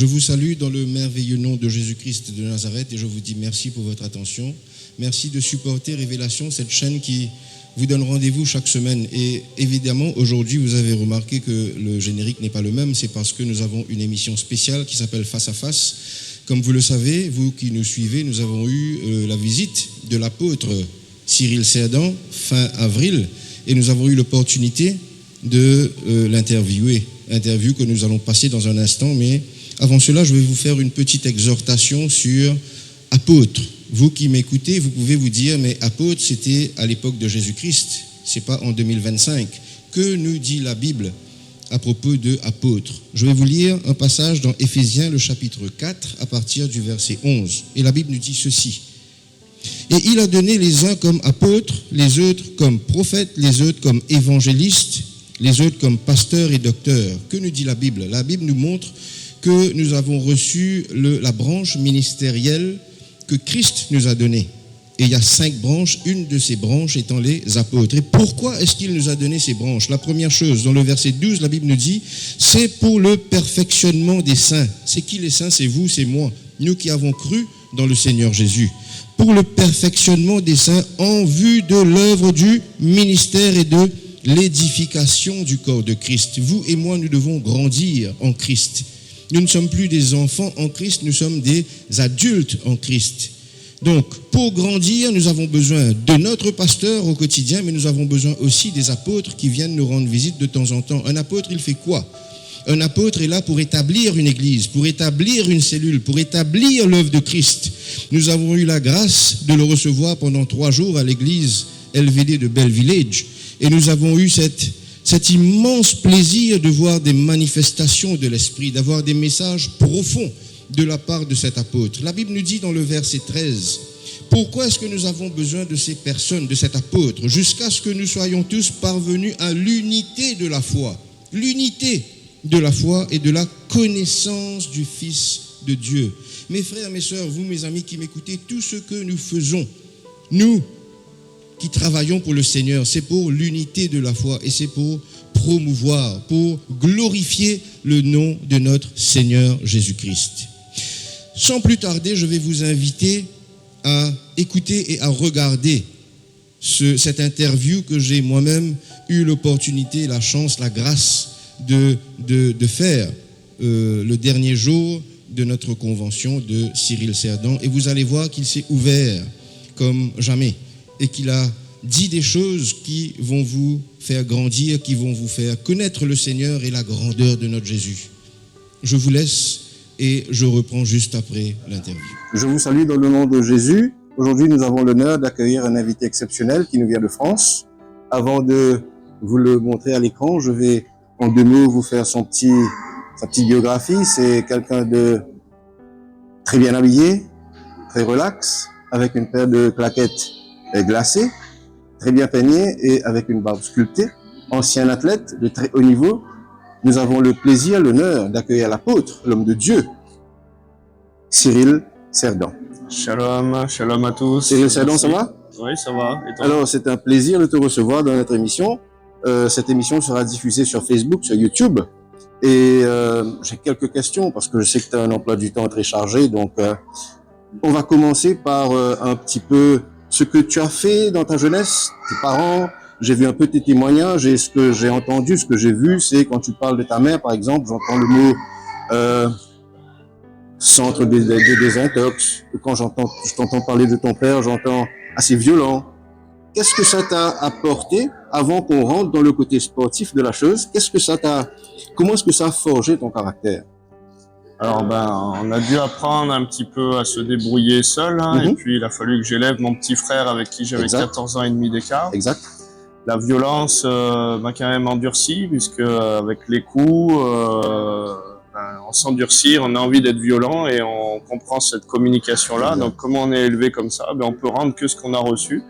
Je vous salue dans le merveilleux nom de Jésus-Christ de Nazareth et je vous dis merci pour votre attention. Merci de supporter Révélation, cette chaîne qui vous donne rendez-vous chaque semaine. Et évidemment, aujourd'hui, vous avez remarqué que le générique n'est pas le même. C'est parce que nous avons une émission spéciale qui s'appelle Face à Face. Comme vous le savez, vous qui nous suivez, nous avons eu la visite de l'apôtre Cyril Cerdan fin avril et nous avons eu l'opportunité de l'interviewer. Interview que nous allons passer dans un instant, mais avant cela, je vais vous faire une petite exhortation sur apôtre. Vous qui m'écoutez, vous pouvez vous dire, mais apôtre, c'était à l'époque de Jésus-Christ, c'est pas en 2025. Que nous dit la Bible à propos de apôtre? Je vais vous lire un passage dans Éphésiens, le chapitre 4, à partir du verset 11. Et la Bible nous dit ceci. Et il a donné les uns comme apôtres, les autres comme prophètes, les autres comme évangélistes, les autres comme pasteurs et docteurs. Que nous dit la Bible? La Bible nous montre que nous avons reçu la branche ministérielle que Christ nous a donnée. Et il y a 5 branches, une de ces branches étant les apôtres. Et pourquoi est-ce qu'il nous a donné ces branches? La première chose, dans le verset 12, la Bible nous dit, c'est pour le perfectionnement des saints. C'est qui les saints? C'est vous, c'est moi, nous qui avons cru dans le Seigneur Jésus. Pour le perfectionnement des saints en vue de l'œuvre du ministère et de l'édification du corps de Christ. Vous et moi, nous devons grandir en Christ. Nous ne sommes plus des enfants en Christ, nous sommes des adultes en Christ. Donc, pour grandir, nous avons besoin de notre pasteur au quotidien, mais nous avons besoin aussi des apôtres qui viennent nous rendre visite de temps en temps. Un apôtre, il fait quoi? Un apôtre est là pour établir une église, pour établir une cellule, pour établir l'œuvre de Christ. Nous avons eu la grâce de le recevoir pendant 3 jours à l'église LVD de Bell Village. Et nous avons eu cet immense plaisir de voir des manifestations de l'Esprit, d'avoir des messages profonds de la part de cet apôtre. La Bible nous dit dans le verset 13, pourquoi est-ce que nous avons besoin de ces personnes, de cet apôtre, jusqu'à ce que nous soyons tous parvenus à l'unité de la foi. L'unité de la foi et de la connaissance du Fils de Dieu. Mes frères, mes sœurs, vous, mes amis qui m'écoutez, tout ce que nous faisons, nous qui travaillons pour le Seigneur, c'est pour l'unité de la foi et c'est pour promouvoir, pour glorifier le nom de notre Seigneur Jésus-Christ. Sans plus tarder, je vais vous inviter à écouter et à regarder cette interview que j'ai moi-même eu l'opportunité, la chance, la grâce de faire le dernier jour de notre convention de Cyril Cerdan. Et vous allez voir qu'il s'est ouvert comme jamais et qu'il a dit des choses qui vont vous faire grandir, qui vont vous faire connaître le Seigneur et la grandeur de notre Jésus. Je vous laisse et je reprends juste après l'interview. Je vous salue dans le nom de Jésus. Aujourd'hui, nous avons l'honneur d'accueillir un invité exceptionnel qui nous vient de France. Avant de vous le montrer à l'écran, je vais en 2 mots vous faire sa petite biographie. C'est quelqu'un de très bien habillé, très relax, avec une paire de claquettes glacées, très bien peigné et avec une barbe sculptée, ancien athlète de très haut niveau. Nous avons le plaisir, l'honneur d'accueillir l'apôtre, l'homme de Dieu, Cyril Cerdan. Shalom, shalom à tous. Cyril Cerdan, ça va? Oui, ça va. Et toi? Alors, c'est un plaisir de te recevoir dans notre émission. Cette émission sera diffusée sur Facebook, sur YouTube. Et j'ai quelques questions parce que je sais que tu as un emploi du temps très chargé. Donc, on va commencer par un petit peu ce que tu as fait dans ta jeunesse, tes parents. J'ai vu un peu tes témoignages et ce que j'ai entendu, ce que j'ai vu, c'est quand tu parles de ta mère, par exemple, j'entends le mot centre de désintox. Quand je t'entends parler de ton père, j'entends assez violent. Qu'est-ce que ça t'a apporté avant qu'on rentre dans le côté sportif de la chose? Comment est-ce que ça a forgé ton caractère? Alors on a dû apprendre un petit peu à se débrouiller seul, hein, et puis il a fallu que j'élève mon petit frère avec qui j'avais 14 ans et demi d'écart. Exact. La violence m'a quand même endurci, puisque avec les coups, on s'endurcit, on a envie d'être violent et on comprend cette communication-là. Donc comment on est élevé comme ça, on peut rendre que ce qu'on a reçu.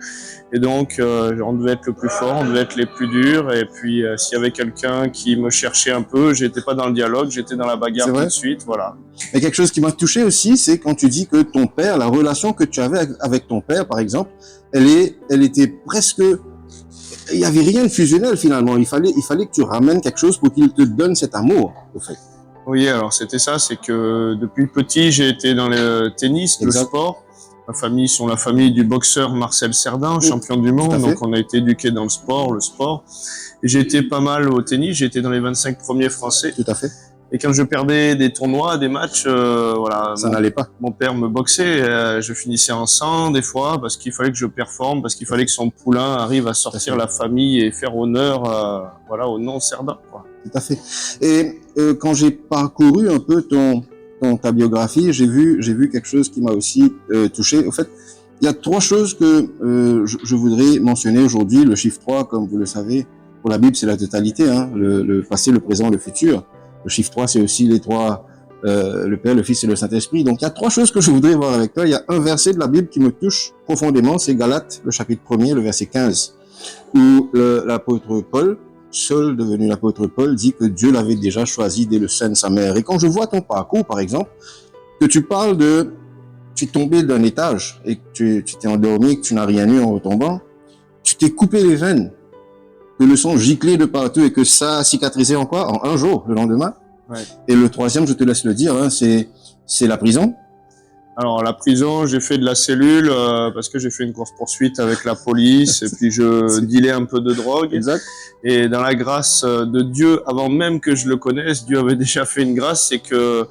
Et donc on devait être le plus fort, on devait être les plus durs. Et puis s'il y avait quelqu'un qui me cherchait un peu, j'étais pas dans le dialogue, j'étais dans la bagarre tout de suite. Voilà. Et quelque chose qui m'a touché aussi, c'est quand tu dis que ton père, la relation que tu avais avec ton père, par exemple, elle était presque... Il n'y avait rien de fusionnel finalement. Il fallait que tu ramènes quelque chose pour qu'il te donne cet amour, au fait. Oui, alors c'était ça, c'est que depuis petit, j'ai été dans le tennis, le Exact. sport. Ma famille sont la famille du boxeur Marcel Cerdan, champion du monde, à fait. donc on a été éduqués dans le sport. Et j'ai été pas mal au tennis, j'ai été dans les 25 premiers français. Tout à fait. Et quand je perdais des tournois, des matchs, voilà, Ça n'allait pas. mon père me boxait, je finissais en sang des fois parce qu'il fallait que je performe, parce qu'il fallait que son poulain arrive à sortir la famille et faire honneur, voilà, au nom Cerdan, quoi. Tout à fait. Et quand j'ai parcouru un peu ta biographie, j'ai vu quelque chose qui m'a aussi touché. Au fait, il y a 3 choses que je voudrais mentionner aujourd'hui. Le chiffre 3, comme vous le savez, pour la Bible, c'est la totalité, hein, le passé, le présent, le futur. Le chiffre 3, c'est aussi les 3, le Père, le Fils et le Saint-Esprit. Donc, il y a 3 choses que je voudrais voir avec toi. Il y a un verset de la Bible qui me touche profondément, c'est Galates, le chapitre 1er, le verset 15, où l'apôtre Paul, seul devenu l'apôtre Paul, dit que Dieu l'avait déjà choisi dès le sein de sa mère. Et quand je vois ton parcours, par exemple, que tu parles tu es tombé d'un étage et que tu t'es endormi, que tu n'as rien eu en retombant, tu t'es coupé les veines, que le sang giclait de partout et que ça a cicatrisé en quoi? En un jour, le lendemain. Ouais. Et le 3e, je te laisse le dire, hein, c'est la prison. Alors la prison, j'ai fait de la cellule parce que j'ai fait une course-poursuite avec la police et puis je dealais un peu de drogue. Exact. Et dans la grâce de Dieu, avant même que je le connaisse, Dieu avait déjà fait une grâce, c'est que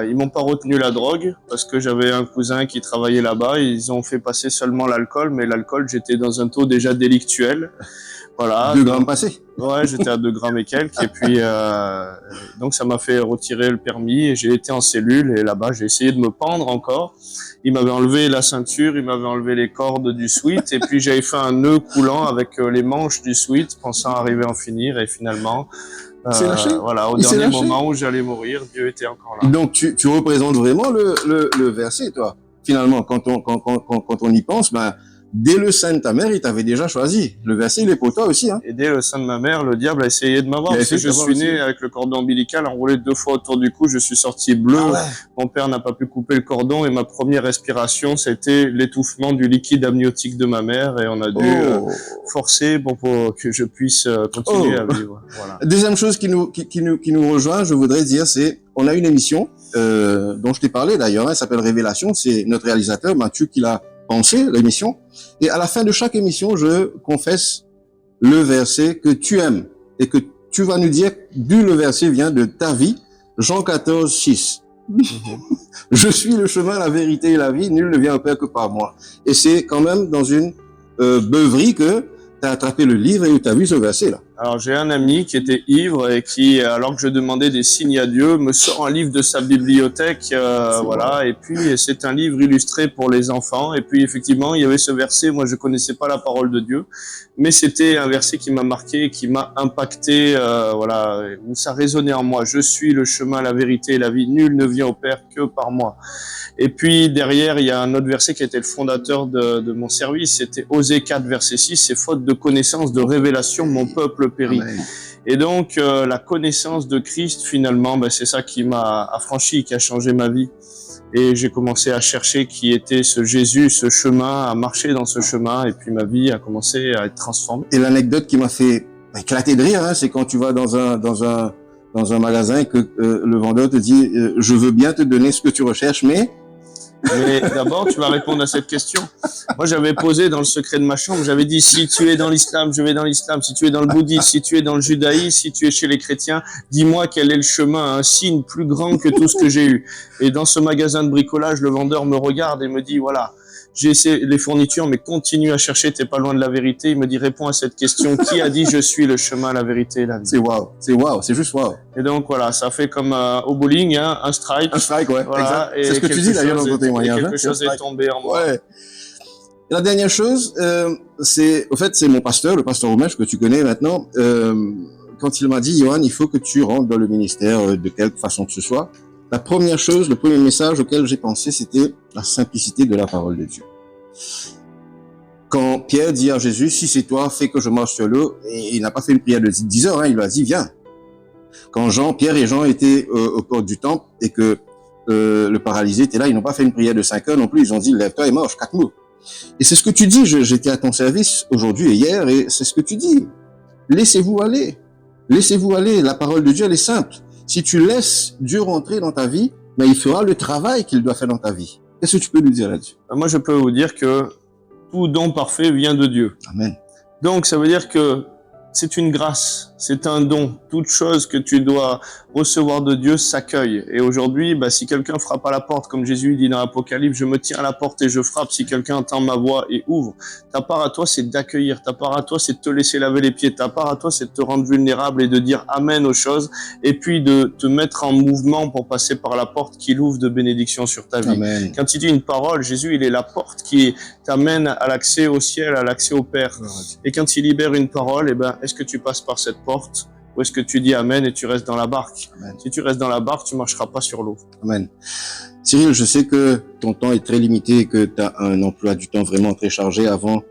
ils m'ont pas retenu la drogue parce que j'avais un cousin qui travaillait là-bas. Ils ont fait passer seulement l'alcool, mais l'alcool, j'étais dans un taux déjà délictuel. Voilà. 2 grammes passés. Ouais, j'étais à 2 grammes et quelques. Et puis, donc ça m'a fait retirer le permis et j'ai été en cellule. Et là-bas, j'ai essayé de me pendre encore. Il m'avait enlevé la ceinture, il m'avait enlevé les cordes du sweat. Et puis, j'avais fait un nœud coulant avec les manches du sweat, pensant arriver à en finir. Et finalement, C'est lâché. voilà, au Il s'est dernier lâché. moment où j'allais mourir, Dieu était encore là. Donc, tu représentes vraiment le verset, toi. Finalement, quand on y pense, ben, dès le sein de ta mère, il t'avait déjà choisi. Le verset, il est pour toi aussi, hein. Et dès le sein de ma mère, le diable a essayé de m'avoir. Il a Parce que essayé je de suis t'avoir né avec le cordon ombilical enroulé 2 fois autour du cou. Je suis sorti bleu. Ah ouais. Mon père n'a pas pu couper le cordon et ma première respiration, c'était l'étouffement du liquide amniotique de ma mère. Et on a dû forcer pour que je puisse continuer à vivre. Voilà. Deuxième chose qui nous rejoint, je voudrais dire, c'est, on a une émission dont je t'ai parlé d'ailleurs, hein, elle s'appelle Révélation. C'est notre réalisateur Mathieu qui l'a pensé, l'émission. Et à la fin de chaque émission, je confesse le verset que tu aimes et que tu vas nous dire d'où le verset vient de ta vie. Jean 14, 6. Je suis le chemin, la vérité et la vie, nul ne vient au Père que par moi. Et c'est quand même dans une beuverie que tu as attrapé le livre et où tu as vu ce verset-là. Alors j'ai un ami qui était ivre et qui, alors que je demandais des signes à Dieu, me sort un livre de sa bibliothèque, voilà. Et puis c'est un livre illustré pour les enfants. Et puis effectivement, il y avait ce verset. Moi, je connaissais pas la parole de Dieu, mais c'était un verset qui m'a marqué, qui m'a impacté, voilà. Où ça résonnait en moi. Je suis le chemin, la vérité et la vie. Nul ne vient au Père que par moi. Et puis derrière, il y a un autre verset qui était le fondateur de mon service. C'était Osée 4, verset 6. C'est faute de connaissance, de révélation, mon peuple périt. Amen. Et donc, la connaissance de Christ, finalement, ben, c'est ça qui m'a affranchi, qui a changé ma vie. Et j'ai commencé à chercher qui était ce Jésus, ce chemin, à marcher dans ce chemin. Et puis ma vie a commencé à être transformée. Et l'anecdote qui m'a fait éclater de rire, hein, c'est quand tu vas dans un magasin et que le vendeur te dit je veux bien te donner ce que tu recherches, mais Mais d'abord, tu vas répondre à cette question. Moi, j'avais posé dans le secret de ma chambre, j'avais dit, si tu es dans l'islam, je vais dans l'islam. Si tu es dans le bouddhisme, si tu es dans le judaïsme, si tu es chez les chrétiens, dis-moi quel est le chemin, un signe plus grand que tout ce que j'ai eu. Et dans ce magasin de bricolage, le vendeur me regarde et me dit, voilà, j'ai essayé les fournitures, mais continue à chercher, t'es pas loin de la vérité. Il me dit, réponds à cette question. Qui a dit, je suis le chemin, la vérité et la vie? c'est waouh, c'est juste waouh. Et donc, voilà, ça fait comme au bowling, hein, un strike. Un strike, ouais, Voilà, exact. C'est ce que tu dis d'ailleurs dans ton témoignage. Quelque chose est tombé en moi. Ouais. Et la dernière chose, c'est mon pasteur, le pasteur Roumèche que tu connais maintenant, quand il m'a dit, Johan, il faut que tu rentres dans le ministère de quelque façon que ce soit. La première chose, le premier message auquel j'ai pensé, c'était la simplicité de la parole de Dieu. Quand Pierre dit à Jésus, si c'est toi, fais que je marche sur l'eau, et il n'a pas fait une prière de 10 heures, hein, il lui a dit, viens. Quand Pierre et Jean étaient aux portes du temple et que le paralysé était là, ils n'ont pas fait une prière de 5 heures non plus, ils ont dit, lève-toi et marche, 4 mots. Et c'est ce que tu dis, j'étais à ton service aujourd'hui et hier, et c'est ce que tu dis. Laissez-vous aller. Laissez-vous aller. La parole de Dieu, elle est simple. Si tu laisses Dieu rentrer dans ta vie, mais il fera le travail qu'il doit faire dans ta vie. Qu'est-ce que tu peux nous dire là-dessus? Moi, je peux vous dire que tout don parfait vient de Dieu. Amen. Donc, ça veut dire que c'est une grâce, c'est un don. Toute chose que tu dois recevoir de Dieu s'accueille. Et aujourd'hui, si quelqu'un frappe à la porte, comme Jésus dit dans l'Apocalypse, je me tiens à la porte et je frappe si quelqu'un entend ma voix et ouvre. Ta part à toi, c'est d'accueillir. Ta part à toi, c'est de te laisser laver les pieds. Ta part à toi, c'est de te rendre vulnérable et de dire amen aux choses. Et puis de te mettre en mouvement pour passer par la porte qui ouvre de bénédiction sur ta vie. Amen. Quand il dit une parole, Jésus, il est la porte qui t'amène à l'accès au ciel, à l'accès au Père. Et quand il libère une parole, est-ce que tu passes par cette porte ou est-ce que tu dis amen et tu restes dans la barque? Amen. Si tu restes dans la barque, tu marcheras pas sur l'eau. Amen. Cyril, je sais que ton temps est très limité et que tu as un emploi du temps vraiment très chargé. Avant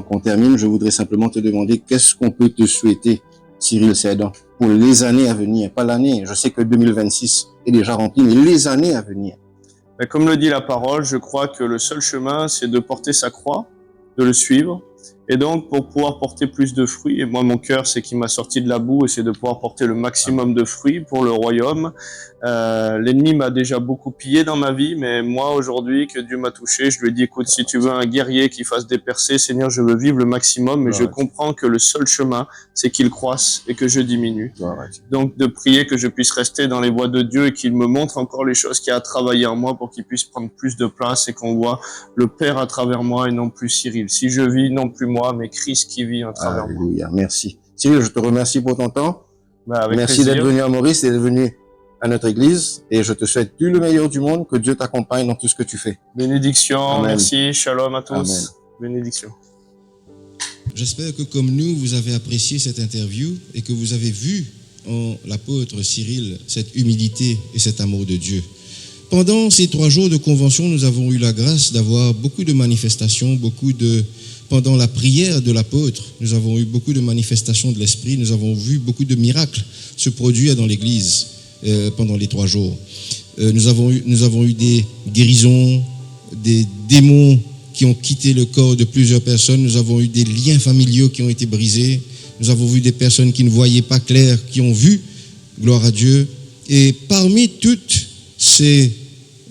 qu'on termine, je voudrais simplement te demander qu'est-ce qu'on peut te souhaiter, Cyril Cerdan, pour les années à venir, pas l'année. Je sais que 2026 est déjà rempli, mais les années à venir. Mais comme le dit la parole, je crois que le seul chemin, c'est de porter sa croix, de le suivre. Et donc, pour pouvoir porter plus de fruits, et moi, mon cœur, c'est qu'il m'a sorti de la boue et c'est de pouvoir porter le maximum de fruits pour le royaume. L'ennemi m'a déjà beaucoup pillé dans ma vie, mais moi, aujourd'hui, que Dieu m'a touché, je lui ai dit, écoute, si tu veux un guerrier qui fasse des percées, Seigneur, je veux vivre le maximum, mais je comprends que le seul chemin, c'est qu'il croisse et que je diminue. Donc, de prier que je puisse rester dans les voies de Dieu et qu'il me montre encore les choses qu'il y a à travailler en moi pour qu'il puisse prendre plus de place et qu'on voit le Père à travers moi et non plus Cyril. Si je vis, non plus moi, mais Christ qui vit à travers moi. Alléluia, merci. Cyril, je te remercie pour ton temps. Avec merci plaisir. d'être venu à Maurice et d'être venu à notre église. Et je te souhaite tout le meilleur du monde, que Dieu t'accompagne dans tout ce que tu fais. Bénédiction, Amen. merci, shalom à tous. Amen. Bénédiction. J'espère que comme nous, vous avez apprécié cette interview et que vous avez vu en l'apôtre Cyril cette humilité et cet amour de Dieu. Pendant ces 3 jours de convention, nous avons eu la grâce d'avoir beaucoup de manifestations, pendant la prière de l'apôtre, nous avons eu beaucoup de manifestations de l'Esprit, nous avons vu beaucoup de miracles se produire dans l'Église pendant les 3 jours. Nous avons eu des guérisons, des démons qui ont quitté le corps de plusieurs personnes, nous avons eu des liens familiaux qui ont été brisés, nous avons vu des personnes qui ne voyaient pas clair, qui ont vu, gloire à Dieu. Et parmi toutes ces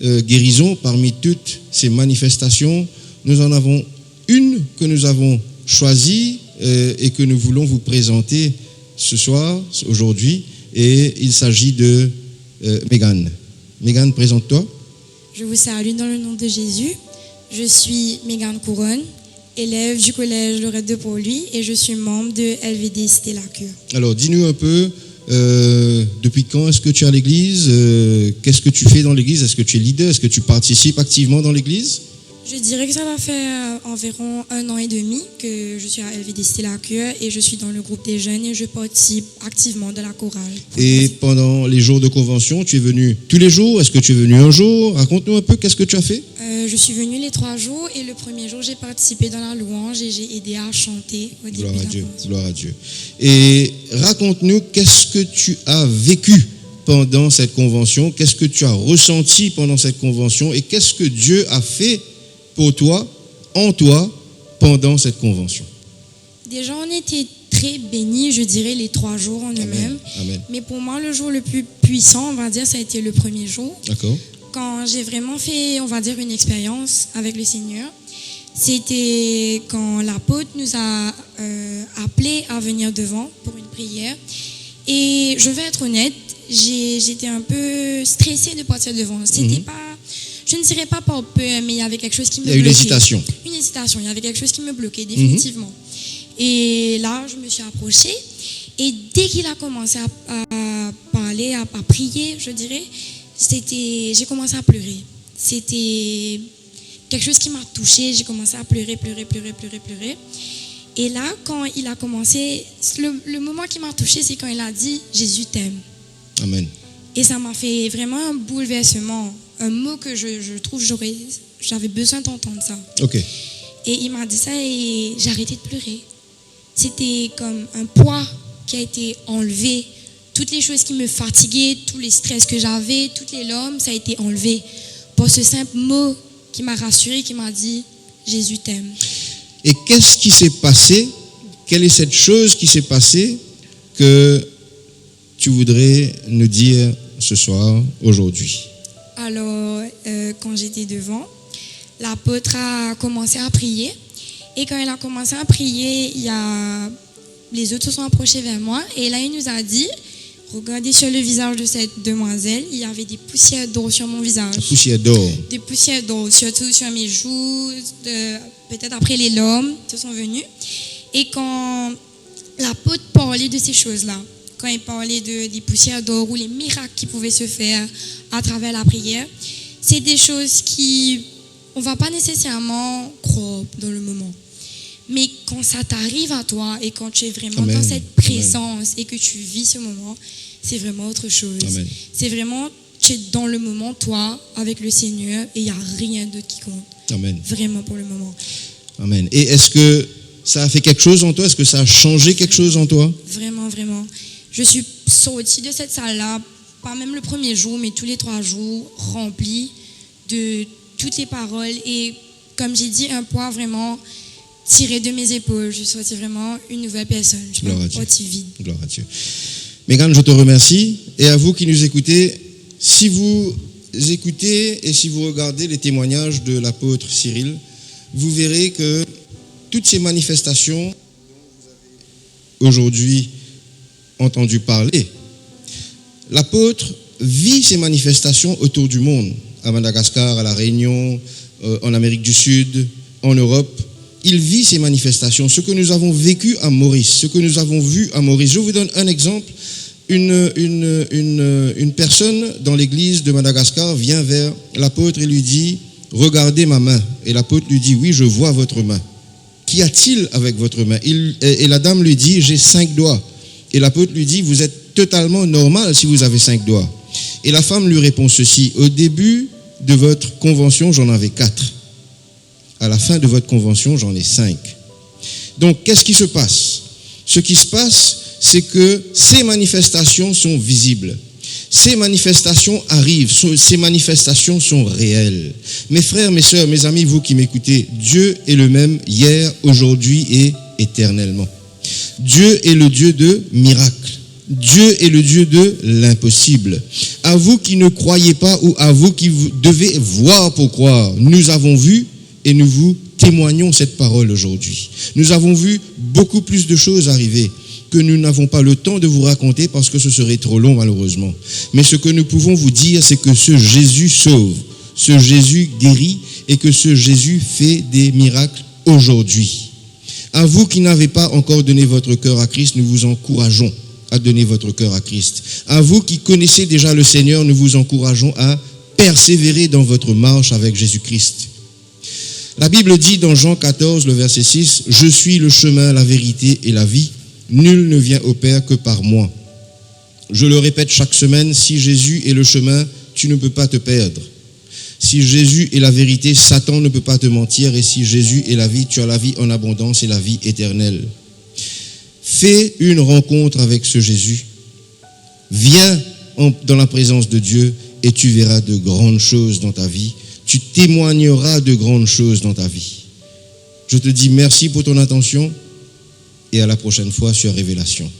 guérisons, parmi toutes ces manifestations, nous en avons une que nous avons choisie et que nous voulons vous présenter ce soir, aujourd'hui, et il s'agit de Mégane. Mégane, présente-toi. Je vous salue dans le nom de Jésus. Je suis Mégane Couronne, élève du collège Lorette de Port-Louis et je suis membre de LVD Cité La Cure. Alors, dis-nous un peu, depuis quand est-ce que tu es à l'église? Qu'est-ce que tu fais dans l'église? Est-ce que tu es leader? Est-ce que tu participes activement dans l'église? Je dirais que ça va faire environ 1 an et demi que je suis à LVD Cité La Cure et je suis dans le groupe des jeunes et je participe activement de la chorale. Et pendant les jours de convention, tu es venu tous les jours? Est-ce que tu es venu un jour? Raconte-nous un peu, qu'est-ce que tu as fait? Je suis venue les 3 jours et le premier jour, j'ai participé dans la louange et j'ai aidé à chanter au début Gloire de à la Dieu, convention. gloire à Dieu. Et raconte-nous, qu'est-ce que tu as vécu pendant cette convention? Qu'est-ce que tu as ressenti pendant cette convention? Et qu'est-ce que Dieu a fait pour toi, en toi, pendant cette convention? Déjà, on était très bénis, je dirais, les 3 jours en eux-mêmes. Amen. Mais pour moi, le jour le plus puissant, on va dire, ça a été le premier jour. D'accord. Quand j'ai vraiment fait, on va dire, une expérience avec le Seigneur, c'était quand l'apôtre nous a appelés à venir devant pour une prière. Et je vais être honnête, j'étais un peu stressée de partir devant. C'était pas, je ne dirais pas par peur, mais il y avait quelque chose qui me Il y a bloquait. une hésitation. Une hésitation, il y avait quelque chose qui me bloquait, définitivement. Et là, je me suis approchée. Et dès qu'il a commencé à parler, à prier, je dirais, j'ai commencé à pleurer. C'était quelque chose qui m'a touchée. J'ai commencé à pleurer. Et là, quand il a commencé, le moment qui m'a touchée, c'est quand il a dit « Jésus t'aime ». Amen. Et ça m'a fait vraiment un bouleversement. Un mot que je trouve j'avais besoin d'entendre ça. Ok. Et il m'a dit ça et j'ai arrêté de pleurer. C'était comme un poids qui a été enlevé. Toutes les choses qui me fatiguaient, tous les stress que j'avais, toutes les larmes, ça a été enlevé. Pour ce simple mot qui m'a rassuré, qui m'a dit « Jésus t'aime ». Et qu'est-ce qui s'est passé? Quelle est cette chose qui s'est passée que tu voudrais nous dire ce soir, aujourd'hui? Alors, quand j'étais devant, l'apôtre a commencé à prier. Et quand il a commencé à prier, les autres se sont approchés vers moi. Et là, il nous a dit, regardez sur le visage de cette demoiselle, il y avait des poussières d'or sur mon visage. Poussière d'or. Des poussières d'or, surtout sur mes joues, peut-être après les larmes qui sont venues. Et quand l'apôtre parlait de ces choses-là, quand il parlait des poussières d'or ou les miracles qui pouvaient se faire à travers la prière, c'est des choses on ne va pas nécessairement croire dans le moment. Mais quand ça t'arrive à toi et quand tu es vraiment Amen. dans cette présence et que tu vis ce moment, c'est vraiment autre chose. Amen. C'est vraiment, tu es dans le moment, toi, avec le Seigneur, et il n'y a rien d'autre qui compte. Amen. Vraiment pour le moment. Amen. Et est-ce que ça a fait quelque chose en toi? Est-ce que ça a changé quelque chose en toi? Vraiment, vraiment. Je suis sortie de cette salle-là, pas même le premier jour, mais tous les 3 jours, remplie de toutes les paroles. Et comme j'ai dit, un poids vraiment tiré de mes épaules. Je suis sortie vraiment une nouvelle personne. Je suis pas sortie vide. Gloire à Dieu. Mégane, je te remercie. Et à vous qui nous écoutez, si vous écoutez et si vous regardez les témoignages de l'apôtre Cyril, vous verrez que toutes ces manifestations dont vous avez aujourd'hui entendu parler, l'apôtre vit ces manifestations autour du monde, à Madagascar, à La Réunion, en Amérique du Sud, en Europe. Il vit ces manifestations, ce que nous avons vécu à Maurice, ce que nous avons vu à Maurice. Je vous donne un exemple. Une personne dans l'église de Madagascar vient vers l'apôtre et lui dit « Regardez ma main ». Et l'apôtre lui dit « Oui, je vois votre main. Qu'y a-t-il avec votre main ?» Et la dame lui dit « J'ai 5 doigts ». Et l'apôtre lui dit « Vous êtes totalement normal si vous avez 5 doigts ». Et la femme lui répond ceci: « Au début de votre convention, j'en avais 4. À la fin de votre convention, j'en ai 5. » Donc, qu'est-ce qui se passe? Ce qui se passe, c'est que ces manifestations sont visibles. Ces manifestations arrivent, ces manifestations sont réelles. Mes frères, mes sœurs, mes amis, vous qui m'écoutez, Dieu est le même hier, aujourd'hui et éternellement. Dieu est le Dieu de miracles. Dieu est le Dieu de l'impossible. À vous qui ne croyez pas ou à vous qui devez voir pour croire, nous avons vu et nous vous témoignons cette parole aujourd'hui. Nous avons vu beaucoup plus de choses arriver que nous n'avons pas le temps de vous raconter parce que ce serait trop long malheureusement. Mais ce que nous pouvons vous dire, c'est que ce Jésus sauve, ce Jésus guérit et que ce Jésus fait des miracles aujourd'hui. À vous qui n'avez pas encore donné votre cœur à Christ, nous vous encourageons à donner votre cœur à Christ. À vous qui connaissez déjà le Seigneur, nous vous encourageons à persévérer dans votre marche avec Jésus-Christ. La Bible dit dans Jean 14, le verset 6, « Je suis le chemin, la vérité et la vie. Nul ne vient au Père que par moi. » Je le répète chaque semaine, si Jésus est le chemin, tu ne peux pas te perdre. Si Jésus est la vérité, Satan ne peut pas te mentir. Et si Jésus est la vie, tu as la vie en abondance et la vie éternelle. Fais une rencontre avec ce Jésus. Viens dans la présence de Dieu et tu verras de grandes choses dans ta vie. Tu témoigneras de grandes choses dans ta vie. Je te dis merci pour ton attention et à la prochaine fois sur Révélation.